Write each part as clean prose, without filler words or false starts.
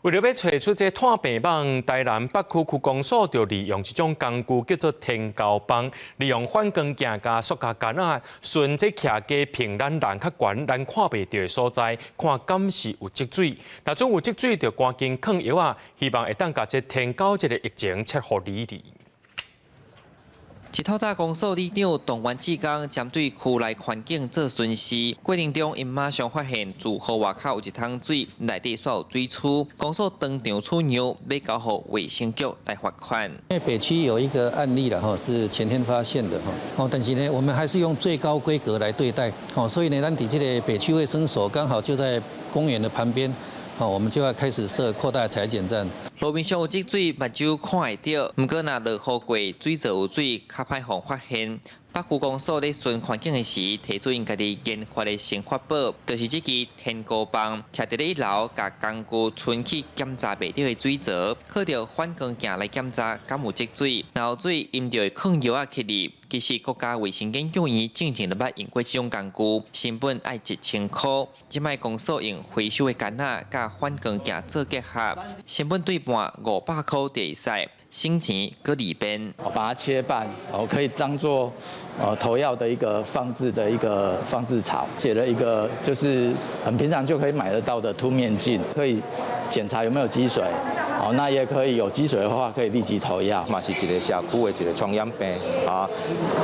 为了要找出这炭病网，台南北区区公所就利用一种工具叫做天胶棒，利用反光镜加塑胶杆啊，顺这徛家平咱人较悬，咱看袂到的所在，看敢是有积水。若总有积水，就赶紧放药啊，希望会当甲这天胶这个疫情切互理理。一透早公所里长动员志工针对区内环境做巡视，过程中因马上发现住户外口有一桶水，内底煞有水珠。公所当场处理，要交予卫生局来罚款。因为北区有一个案例了哈，是前天发现的哈，但是呢，我们还是用最高规格来对待，所以呢，咱这个北区卫生所刚好就在公园的旁边。我们就要开始设扩大裁剪站。路面上有积水，目睭看会到，不过若落雨过，水槽有水，较歹互发现。北区公所咧巡环境的时，提出因家己研发的新法宝，就是这支天胶棒，徛伫咧一楼，甲工具存去检查袂到的水槽，靠着反光镜来检查敢有积水，若有水，因就会放药啊去入。其实国家卫生研究院正正捌用过这种工具，成本要1000块。即摆公所用回收的杆仔甲反光镜做结合，成本对半500块就会使。新钱搁里边，把它切半，可以当做投药的一个放置槽，解了一个就是很平常就可以买得到的凸面镜，可以检查有没有积水，那也可以有积水的话可以立即投药。嘛是一个社区的一个传染病啊，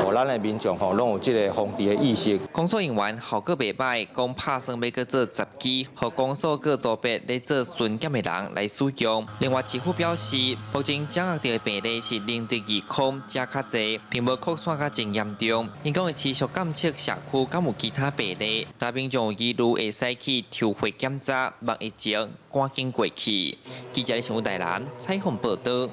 互咱的民众拢有这个防治的意识。公所人员效果袂歹，讲拍算要搁做10支，互公所搁组别咧做巡检的人来使用。另外，市府表示，目前掌握到的病例是0.2空，加较侪，并无扩散较真严重。因讲会持续监测社区敢有其他病例，大民众疑虑会使去抽血检查，望疫情赶紧过去。记者李成武台南采访报道。